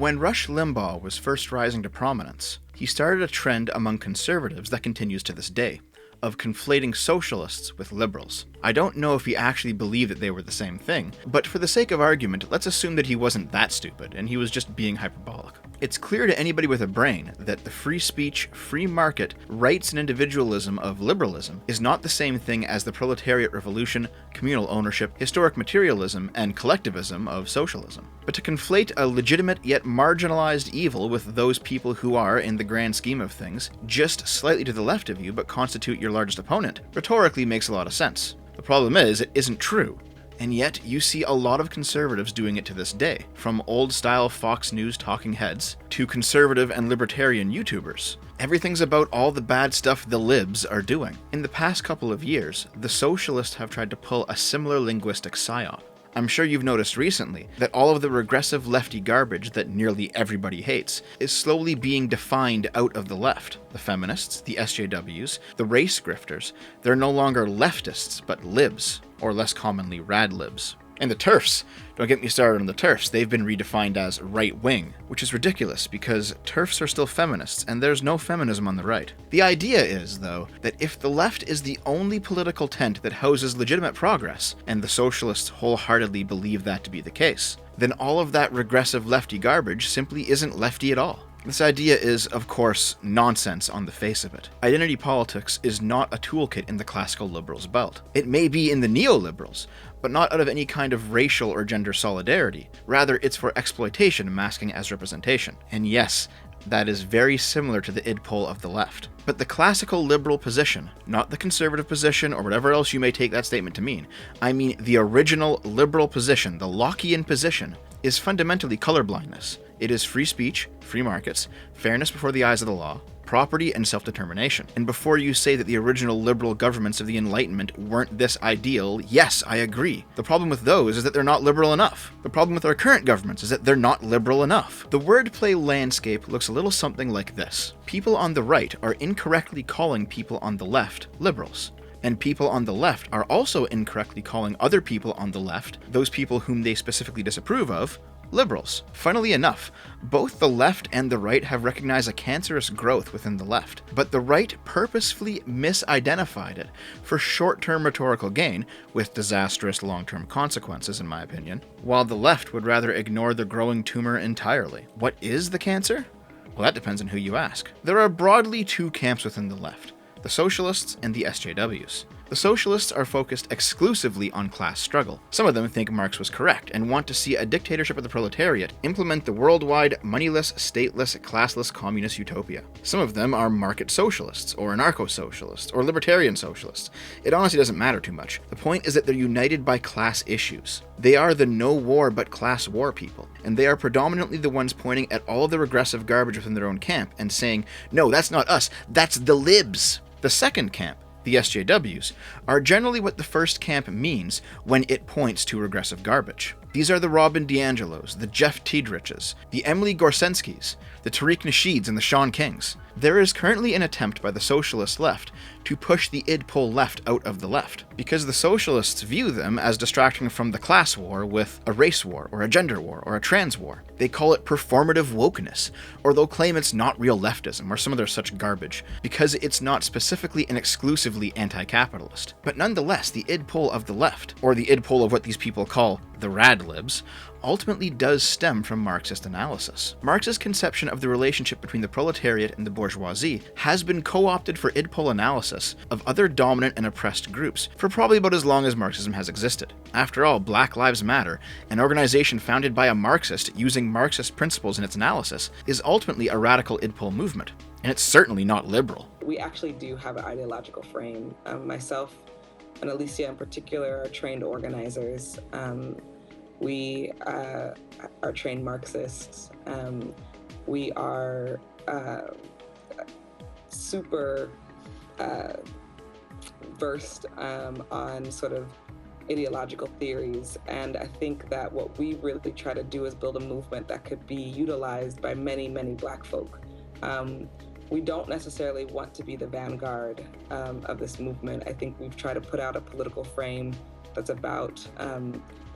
When Rush Limbaugh was first rising to prominence, he started a trend among conservatives that continues to this day, of conflating socialists with liberals. I don't know if he actually believed that they were the same thing, but for the sake of argument, let's assume that he wasn't that stupid, and he was just being hyperbolic. It's clear to anybody with a brain that the free speech, free market, rights and individualism of liberalism is not the same thing as the proletariat revolution, communal ownership, historic materialism, and collectivism of socialism. But to conflate a legitimate yet marginalized evil with those people who are, in the grand scheme of things, just slightly to the left of you but constitute your largest opponent, rhetorically makes a lot of sense. The problem is, it isn't true. And yet, you see a lot of conservatives doing it to this day, from old-style Fox News talking heads to conservative and libertarian YouTubers. Everything's about all the bad stuff the libs are doing. In the past couple of years, the socialists have tried to pull a similar linguistic psyop. I'm sure you've noticed recently that all of the regressive lefty garbage that nearly everybody hates is slowly being defined out of the left. The feminists, the SJWs, the race grifters, they're no longer leftists, but libs, or less commonly radlibs. And the TERFs, don't get me started on the TERFs, they've been redefined as right-wing, which is ridiculous because TERFs are still feminists and there's no feminism on the right. The idea is, though, that if the left is the only political tent that houses legitimate progress, and the socialists wholeheartedly believe that to be the case, then all of that regressive lefty garbage simply isn't lefty at all. This idea is, of course, nonsense on the face of it. Identity politics is not a toolkit in the classical liberals' belt. It may be in the neoliberals, but not out of any kind of racial or gender solidarity. Rather, it's for exploitation masking as representation. And yes, that is very similar to the id pol of the left. But the classical liberal position, not the conservative position or whatever else you may take that statement to mean, I mean the original liberal position, the Lockean position, is fundamentally colorblindness. It is free speech, free markets, fairness before the eyes of the law, property, and self-determination. And before you say that the original liberal governments of the Enlightenment weren't this ideal, yes, I agree. The problem with those is that they're not liberal enough. The problem with our current governments is that they're not liberal enough. The wordplay landscape looks a little something like this. People on the right are incorrectly calling people on the left liberals. And people on the left are also incorrectly calling other people on the left, those people whom they specifically disapprove of, liberals. Funnily enough, both the left and the right have recognized a cancerous growth within the left, but the right purposefully misidentified it for short-term rhetorical gain, with disastrous long-term consequences in my opinion, while the left would rather ignore the growing tumor entirely. What is the cancer? Well, that depends on who you ask. There are broadly two camps within the left: the socialists and the SJWs. The socialists are focused exclusively on class struggle. Some of them think Marx was correct and want to see a dictatorship of the proletariat implement the worldwide, moneyless, stateless, classless communist utopia. Some of them are market socialists, or anarcho-socialists, or libertarian socialists. It honestly doesn't matter too much. The point is that they're united by class issues. They are the no war but class war people, and they are predominantly the ones pointing at all of the regressive garbage within their own camp and saying, no, that's not us, that's the libs. The second camp, the SJWs, are generally what the first camp means when it points to regressive garbage. These are the Robin DiAngelos, the Jeff Tiedriches, the Emily Gorsenskys, the Tariq Nasheeds, and the Sean Kings. There is currently an attempt by the socialist left to push the id pol left out of the left, because the socialists view them as distracting from the class war with a race war, or a gender war, or a trans war. They call it performative wokeness, or they'll claim it's not real leftism, or some other such garbage, because it's not specifically and exclusively anti-capitalist. But nonetheless, the id pol of the left, or the id pol of what these people call the radlibs, ultimately does stem from Marxist analysis. Marx's conception of the relationship between the proletariat and the bourgeoisie has been co-opted for id pol analysis of other dominant and oppressed groups for probably about as long as Marxism has existed. After all, Black Lives Matter, an organization founded by a Marxist using Marxist principles in its analysis, is ultimately a radical id pol movement, and it's certainly not liberal. We actually do have an ideological frame. Myself and Alicia in particular are trained organizers. We are trained Marxists. We are super versed on sort of ideological theories. And I think that what we really try to do is build a movement that could be utilized by many, many Black folk. We don't necessarily want to be the vanguard of this movement. I think we've tried to put out a political frame that's about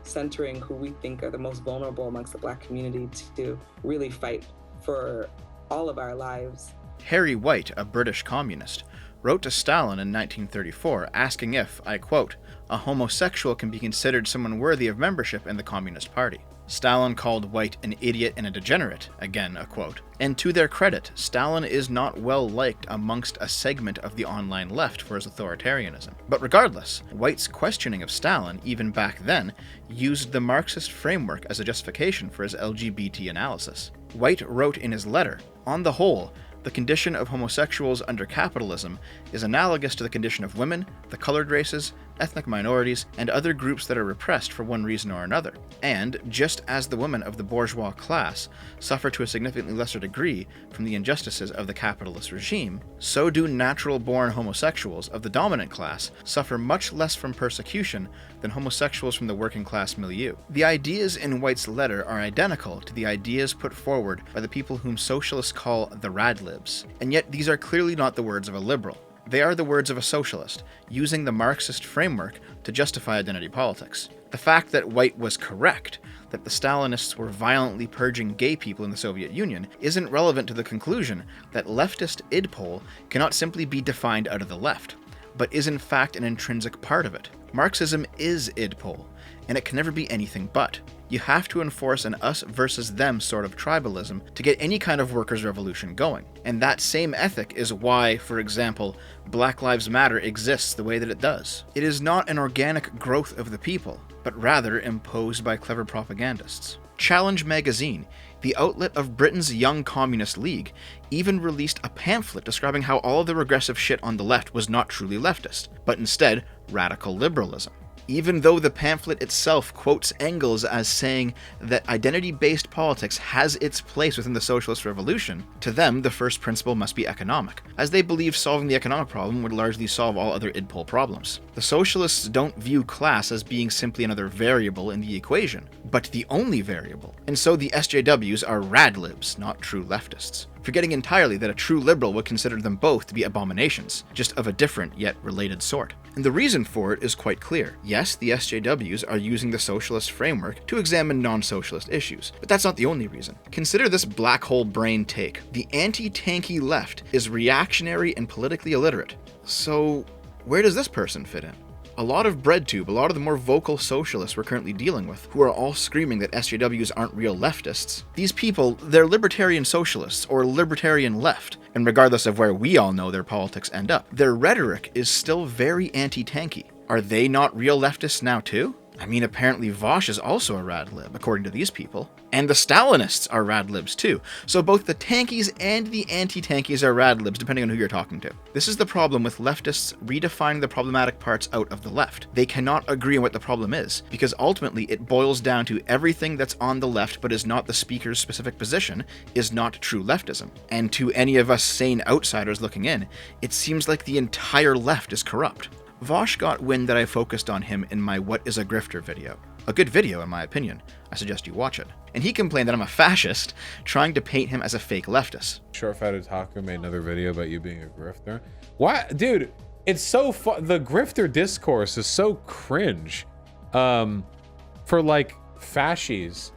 centering who we think are the most vulnerable amongst the Black community to really fight for all of our lives. Harry White, a British communist, wrote to Stalin in 1934 asking if, I quote, "a homosexual can be considered someone worthy of membership in the Communist Party." Stalin called White an idiot and a degenerate, again a quote. And to their credit, Stalin is not well liked amongst a segment of the online left for his authoritarianism. But regardless, White's questioning of Stalin, even back then, used the Marxist framework as a justification for his LGBT analysis. White wrote in his letter, "On the whole, the condition of homosexuals under capitalism is analogous to the condition of women, the colored races, ethnic minorities, and other groups that are repressed for one reason or another. And, just as the women of the bourgeois class suffer to a significantly lesser degree from the injustices of the capitalist regime, so do natural-born homosexuals of the dominant class suffer much less from persecution than homosexuals from the working-class milieu." The ideas in White's letter are identical to the ideas put forward by the people whom socialists call the RadLibs, and yet these are clearly not the words of a liberal. They are the words of a socialist, using the Marxist framework to justify identity politics. The fact that White was correct, that the Stalinists were violently purging gay people in the Soviet Union, isn't relevant to the conclusion that leftist idpol cannot simply be defined out of the left, but is in fact an intrinsic part of it. Marxism is idpol, and it can never be anything but. You have to enforce an us versus them sort of tribalism to get any kind of workers' revolution going. And that same ethic is why, for example, Black Lives Matter exists the way that it does. It is not an organic growth of the people, but rather imposed by clever propagandists. Challenge magazine, the outlet of Britain's Young Communist League, even released a pamphlet describing how all of the regressive shit on the left was not truly leftist, but instead radical liberalism. Even though the pamphlet itself quotes Engels as saying that identity-based politics has its place within the socialist revolution, to them the first principle must be economic, as they believe solving the economic problem would largely solve all other idpol problems. The socialists don't view class as being simply another variable in the equation, but the only variable, and so the SJWs are radlibs, not true leftists, forgetting entirely that a true liberal would consider them both to be abominations, just of a different yet related sort. And the reason for it is quite clear. Yes, the SJWs are using the socialist framework to examine non-socialist issues, but that's not the only reason. Consider this black hole brain take. The anti-tanky left is reactionary and politically illiterate. So, where does this person fit in? A lot of BreadTube, a lot of the more vocal socialists we're currently dealing with, who are all screaming that SJWs aren't real leftists, these people, they're libertarian socialists or libertarian left, and regardless of where we all know their politics end up, their rhetoric is still very anti-tanky. Are they not real leftists now too? I mean, apparently Vosh is also a radlib, according to these people. And the Stalinists are radlibs too. So both the tankies and the anti-tankies are radlibs, depending on who you're talking to. This is the problem with leftists redefining the problematic parts out of the left. They cannot agree on what the problem is, because ultimately it boils down to everything that's on the left but is not the speaker's specific position is not true leftism. And to any of us sane outsiders looking in, it seems like the entire left is corrupt. Vosh got wind that I focused on him in my What is a Grifter video. A good video in my opinion. I suggest you watch it. And he complained that I'm a fascist, trying to paint him as a fake leftist. Short-Fat Otaku made another video about you being a grifter. Why? Dude, it's so fun. The grifter discourse is so cringe. For like fascies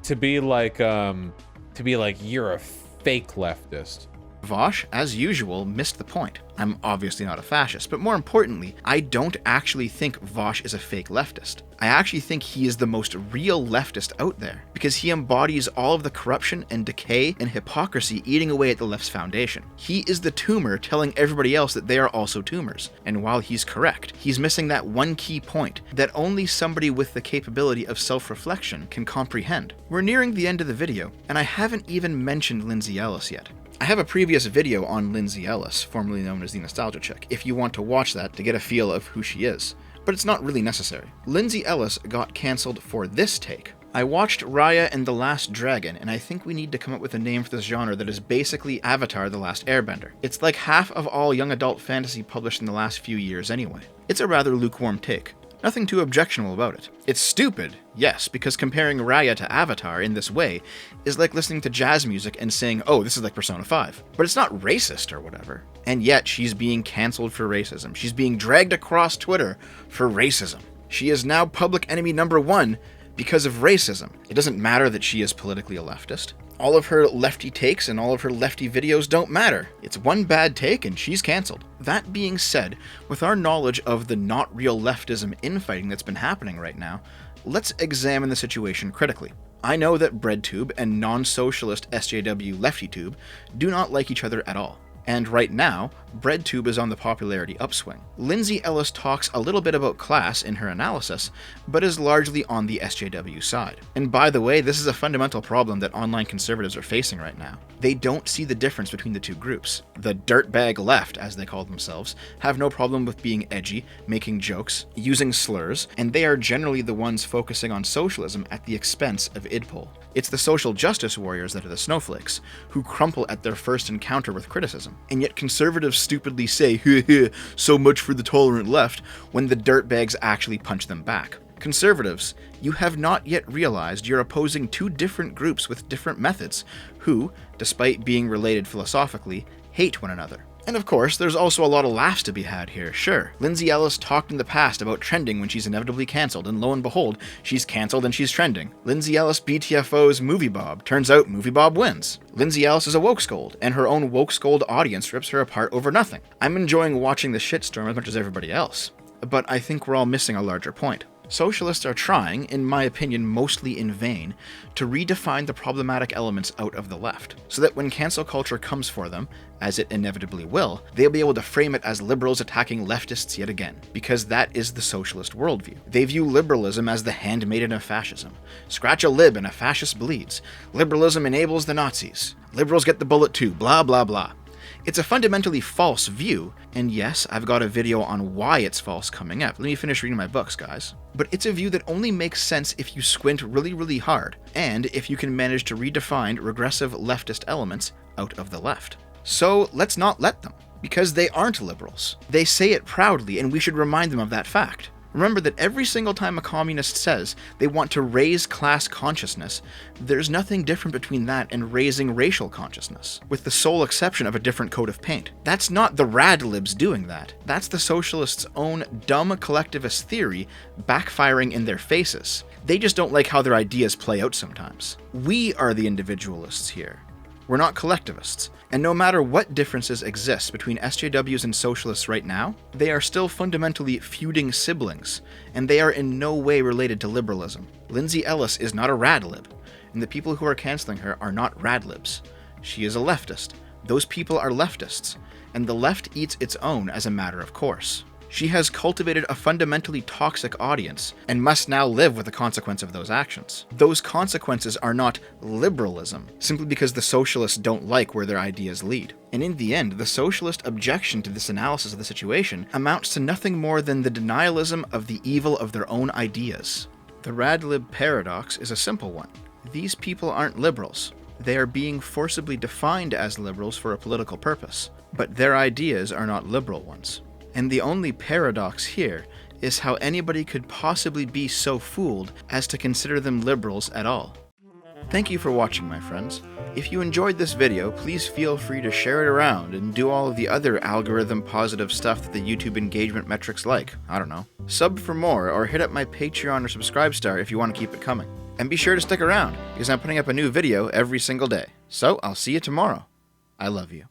to be like you're a fake leftist. Vosh, as usual, missed the point. I'm obviously not a fascist, but more importantly, I don't actually think Vosh is a fake leftist. I actually think he is the most real leftist out there, because he embodies all of the corruption and decay and hypocrisy eating away at the left's foundation. He is the tumor telling everybody else that they are also tumors, and while he's correct, he's missing that one key point that only somebody with the capability of self-reflection can comprehend. We're nearing the end of the video, and I haven't even mentioned Lindsay Ellis yet. I have a previous video on Lindsay Ellis, formerly known as the Nostalgia Chick, if you want to watch that to get a feel of who she is, but it's not really necessary. Lindsay Ellis got cancelled for this take. I watched Raya and the Last Dragon, and I think we need to come up with a name for this genre that is basically Avatar: The Last Airbender. It's like half of all young adult fantasy published in the last few years anyway. It's a rather lukewarm take. Nothing too objectionable about it. It's stupid, yes, because comparing Raya to Avatar in this way is like listening to jazz music and saying, oh, this is like Persona 5. But it's not racist or whatever. And yet she's being cancelled for racism. She's being dragged across Twitter for racism. She is now public enemy number 1 because of racism. It doesn't matter that she is politically a leftist. All of her lefty takes and all of her lefty videos don't matter. It's one bad take and she's cancelled. That being said, with our knowledge of the not real leftism infighting that's been happening right now, let's examine the situation critically. I know that BreadTube and non-socialist SJW LeftyTube do not like each other at all. And right now, BreadTube is on the popularity upswing. Lindsay Ellis talks a little bit about class in her analysis, but is largely on the SJW side. And by the way, this is a fundamental problem that online conservatives are facing right now. They don't see the difference between the two groups. The dirtbag left, as they call themselves, have no problem with being edgy, making jokes, using slurs, and they are generally the ones focusing on socialism at the expense of idpol. It's the social justice warriors that are the snowflakes, who crumple at their first encounter with criticism. And yet conservatives stupidly say, so much for the tolerant left, when the dirtbags actually punch them back. Conservatives, you have not yet realized you're opposing two different groups with different methods, who, despite being related philosophically, hate one another. And of course, there's also a lot of laughs to be had here, sure. Lindsay Ellis talked in the past about trending when she's inevitably cancelled, and lo and behold, she's cancelled and she's trending. Lindsay Ellis BTFO's Movie Bob. Turns out Movie Bob wins. Lindsay Ellis is a woke scold, and her own woke scold audience rips her apart over nothing. I'm enjoying watching the shitstorm as much as everybody else, but I think we're all missing a larger point. Socialists are trying, in my opinion mostly in vain, to redefine the problematic elements out of the left, so that when cancel culture comes for them, as it inevitably will, they'll be able to frame it as liberals attacking leftists yet again, because that is the socialist worldview. They view liberalism as the handmaiden of fascism. Scratch a lib and a fascist bleeds. Liberalism enables the Nazis. Liberals get the bullet too, blah blah blah. It's a fundamentally false view, and yes, I've got a video on why it's false coming up. Let me finish reading my books, guys. But it's a view that only makes sense if you squint really hard, and if you can manage to redefine regressive leftist elements out of the left. So let's not let them, because they aren't liberals. They say it proudly, and we should remind them of that fact. Remember that every single time a communist says they want to raise class consciousness, there's nothing different between that and raising racial consciousness, with the sole exception of a different coat of paint. That's not the RadLibs doing that. That's the socialists' own dumb collectivist theory backfiring in their faces. They just don't like how their ideas play out sometimes. We are the individualists here. We're not collectivists, and no matter what differences exist between SJWs and socialists right now, they are still fundamentally feuding siblings, and they are in no way related to liberalism. Lindsay Ellis is not a RadLib, and the people who are cancelling her are not RadLibs. She is a leftist. Those people are leftists, and the left eats its own as a matter of course. She has cultivated a fundamentally toxic audience, and must now live with the consequence of those actions. Those consequences are not liberalism, simply because the socialists don't like where their ideas lead. And in the end, the socialist objection to this analysis of the situation amounts to nothing more than the denialism of the evil of their own ideas. The RadLib Paradox is a simple one. These people aren't liberals. They are being forcibly defined as liberals for a political purpose, but their ideas are not liberal ones. And the only paradox here is how anybody could possibly be so fooled as to consider them liberals at all. Thank you for watching, my friends. If you enjoyed this video, please feel free to share it around and do all of the other algorithm positive stuff that the YouTube engagement metrics like. I don't know. Sub for more, or hit up my Patreon or Subscribestar if you want to keep it coming. And be sure to stick around, because I'm putting up a new video every single day. So I'll see you tomorrow. I love you.